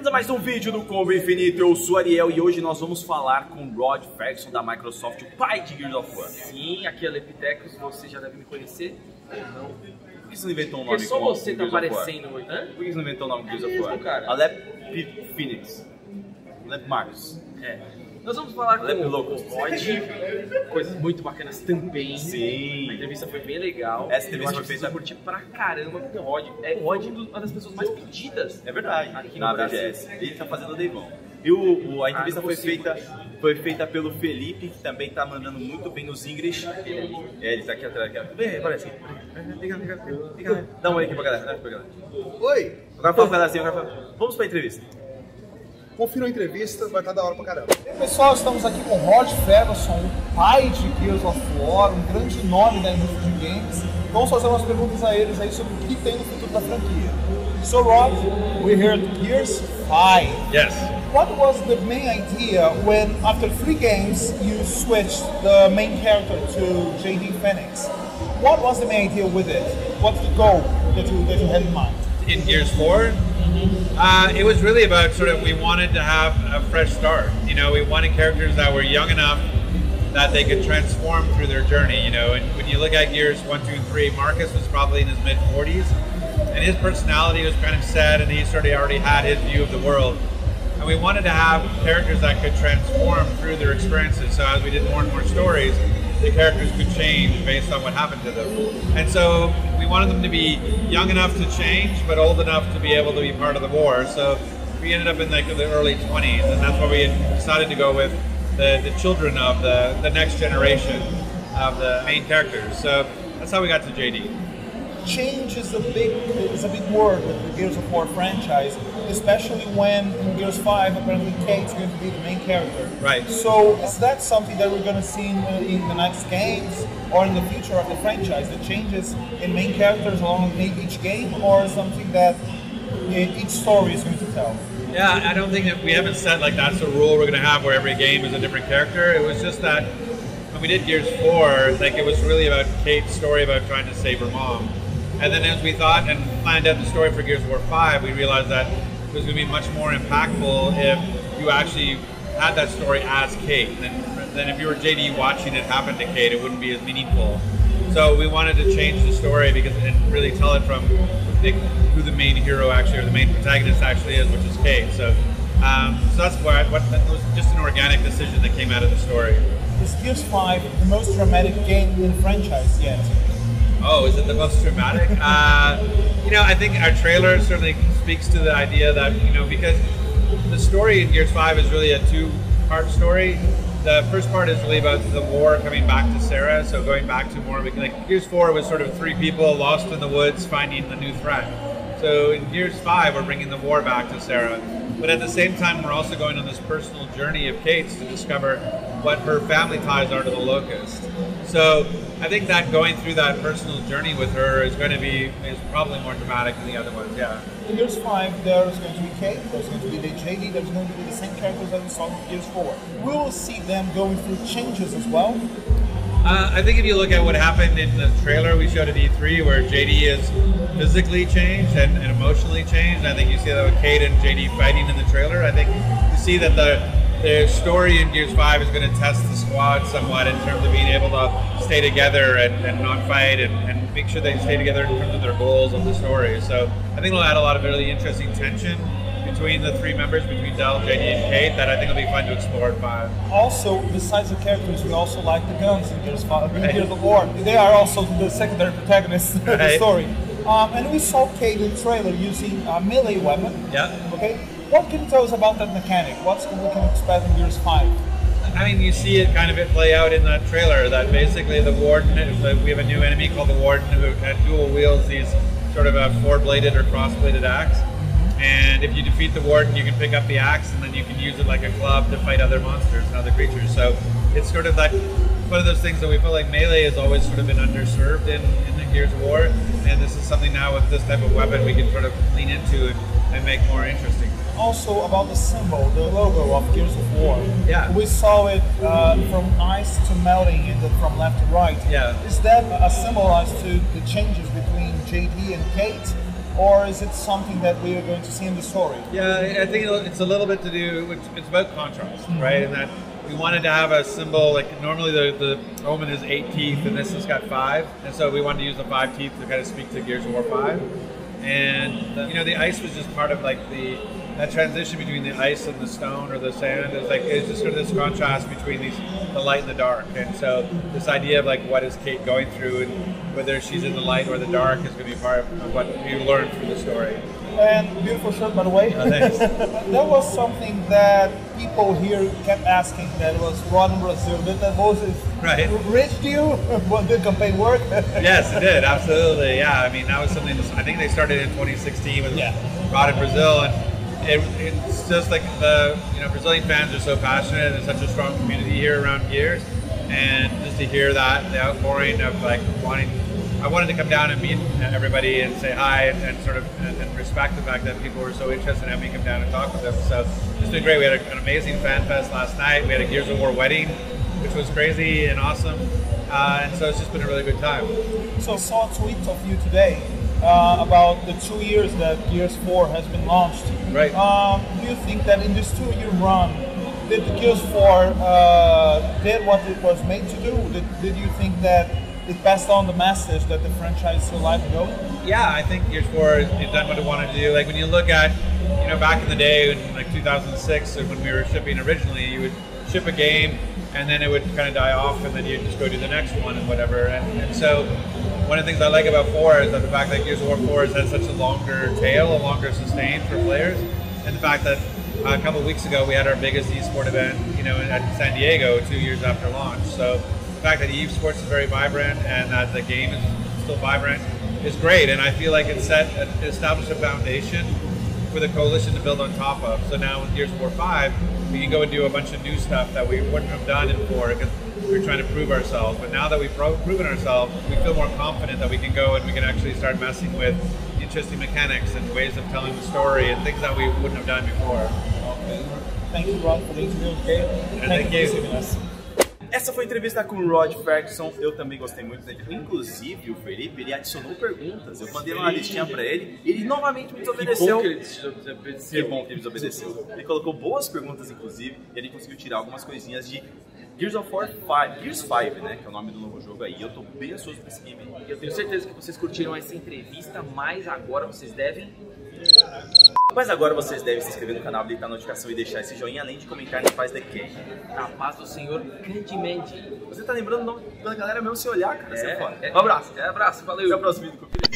Bem-vindos a mais um vídeo do Combo Infinito, eu sou Ariel e hoje nós vamos falar com Rod Fergusson da Microsoft, o pai de Gears of War. Sim, aqui é Lepitecos, você já deve me conhecer ou não? Por que você não inventou um nome? Porque só você tá aparecendo. Por que você não inventou o nome do Gears of War? Cara. Alep Phoenix. Alep Marcos. É. Nós vamos falar com o Rod, coisas muito bacanas também. Sim. A entrevista foi bem legal. Essa entrevista foi feita. Eu curti pra caramba, porque o Rod é uma das pessoas mais pedidas. É verdade, aqui na no Brasil. BGS. Ele tá fazendo o Deivão. E a entrevista foi feita pelo Felipe, que também tá mandando muito bem nos English. Ele tá aqui atrás. Vem, aparece. Liga. Dá um oi aqui pra galera. Oi! Agora fala pra galera assim, vamos pra entrevista. Confira a entrevista, vai estar da hora pra caramba. E aí, pessoal, estamos aqui com Rod Fergusson, o pai de Gears of War, um grande nome da indústria de games. Vamos fazer umas perguntas a eles aí sobre o que tem no futuro da franquia. So Rod, we're here at Gears 5. Yes. What was the main idea when, after 3 games, you switched the main character to JD Phoenix? What was the main idea with it? What's the goal that you had in mind? In Gears 4, it was really about we wanted to have a fresh start. You know, we wanted characters that were young enough that they could transform through their journey. You know, and when you look at Gears 1, 2, and 3, Marcus was probably in his mid-40s, and his personality was kind of set, and he already had his view of the world. And we wanted to have characters that could transform through their experiences. So as we did more and more stories, the characters could change based on what happened to them. And so we wanted them to be young enough to change, but old enough to be able to be part of the war. So we ended up in the early 20s, and that's why we had decided to go with the children of the next generation of the main characters. So that's how we got to JD. Change is a big word with the Gears of War franchise, especially when in Gears 5 apparently Kate's going to be the main character. Right. So is that something that we're going to see in the next games or in the future of the franchise, the changes in main characters along each game, or something that each story is going to tell? Yeah, I don't think that we haven't said that's a rule we're going to have where every game is a different character. It was just that when we did Gears 4, it was really about Kate's story about trying to save her mom. And then as we thought and planned out the story for Gears of War 5, we realized that it was going to be much more impactful if you actually had that story as Kate. Then if you were JD watching it happen to Kate, it wouldn't be as meaningful. So we wanted to change the story and really tell it from who the main hero actually, or the main protagonist actually is, which is Kate. So that's why it was just an organic decision that came out of the story. Is Gears 5 the most dramatic game in the franchise yet? Oh, is it the most dramatic? I think our trailer certainly speaks to the idea that, because the story in Gears 5 is really a 2-part story. The first part is really about the war coming back to Será, so going back to more, Gears 4 was 3 people lost in the woods finding the new threat. So in Gears 5, we're bringing the war back to Será. But at the same time, we're also going on this personal journey of Kate's to discover what her family ties are to the Locust. So I think that going through that personal journey with her is probably more dramatic than the other ones, yeah. In Gears 5, there's going to be Kate, there's going to be the JD, there's going to be the same characters that we saw in Gears 4. We will see them going through changes as well. I think if you look at what happened in the trailer we showed at E3, where JD is physically changed and emotionally changed, I think you see that with Kate and JD fighting in the trailer. I think you see that the story in Gears 5 is going to test the squad somewhat in terms of being able to stay together and not fight and make sure they stay together in terms of their goals of the story. So I think it'll add a lot of really interesting tension between the 3 members, between Del, JD, and Kate, that I think will be fun to explore in 5. Also, besides the characters, we also like the guns in Gears 5, in Gears of War. They are also the secondary protagonists of the story. And we saw Kate in the trailer using a melee weapon. Yeah. Okay. What can you tell us about that mechanic? What we can expect in Gears 5? I mean, you see it play out in that trailer, that basically the Warden, we have a new enemy called the Warden who dual wields these a 4-bladed or cross-bladed axe. And if you defeat the Warden, you can pick up the axe and then you can use it like a club to fight other monsters and other creatures. So it's one of those things that we feel like melee has always been underserved in the Gears of War. And this is something now with this type of weapon we can lean into and make more interesting. Also about the symbol, the logo of Gears of War. Yeah. We saw it from ice to melting and from left to right. Yeah. Is that a symbol as to the changes between JD and Kate? or is it something that we are going to see in the story? Yeah, I think it's a little bit to do, it's about contrast, right? And that we wanted to have a symbol, like normally the omen is 8 teeth and this has got 5. And so we wanted to use the 5 teeth to kind of speak to Gears of War 5. And the ice was just part of like that transition between the ice and the stone or the sand is like, it's just sort of this contrast between the light and the dark. And so this idea of like, what is Kate going through and whether she's in the light or the dark is going to be part of what you learn through the story. And beautiful shirt, by the way. Oh, thanks. There was something that people here kept asking that was Rod in Brazil. Did that Moses reached you? Did the campaign work? Yes, it did. Absolutely. Yeah. I mean, that was something I think they started in 2016 with Rod in Brazil. And it's just like Brazilian fans are so passionate and such a strong community here around Gears. And just to hear that, the outpouring of like I wanted to come down and meet everybody and say hi and sort of and respect the fact that people were so interested in having me come down and talk with them. So it's been great. We had an amazing fan fest last night. We had a Gears of War wedding, which was crazy and awesome. And so it's just been a really good time. So I saw a tweet of you today about the 2 years that Gears 4 has been launched. Right. Do you think that in this 2-year run, did the Gears 4 did what it was made to do? Did you think that it passed on the message that the franchise is still alive and going? Yeah, I think Gears 4 has done what it wanted to do. Like when you look at, back in the day in like 2006 when we were shipping originally, you would ship a game and then it would kind of die off and then you'd just go do the next one and whatever. And so one of the things I like about 4 is that the fact that Gears of War 4 has had such a longer tail, a longer sustain for players, and the fact that a couple of weeks ago we had our biggest eSport event, at San Diego 2 years after launch. So the fact that eSports is very vibrant and that the game is still vibrant is great, and I feel like it established a foundation for the coalition to build on top of. So now with Gears of War 5, we can go and do a bunch of new stuff that we wouldn't have done in 4 because we were trying to prove ourselves. But now that we've proven ourselves, we feel more confident that we can go and we can actually start messing with interesting mechanics and ways of telling the story and things that we wouldn't have done before. Okay. Thank you, Rod, for the interview. Okay? Thank you. Essa foi a entrevista com o Rod Fergusson. Eu também gostei muito da entrevista. Inclusive, o Felipe, ele adicionou perguntas. Eu mandei uma listinha pra ele. Ele novamente me desobedeceu. Que bom que ele desobedeceu. Ele colocou boas perguntas, inclusive. E ele conseguiu tirar algumas coisinhas de Gears of War 5, Gears 5, né? Que é o nome do novo jogo aí. Eu tô bem ansioso pra esse game. Eu tenho certeza que vocês curtiram essa entrevista, mas agora vocês devem... Mas agora vocês devem se inscrever no canal, habilitar a notificação e deixar esse joinha, além de comentar na paz da Ken. A paz do Senhor grandemente. Você tá lembrando o nome da galera mesmo se olhar, cara? Você é foda. Um abraço, valeu. Até o próximo vídeo, confira.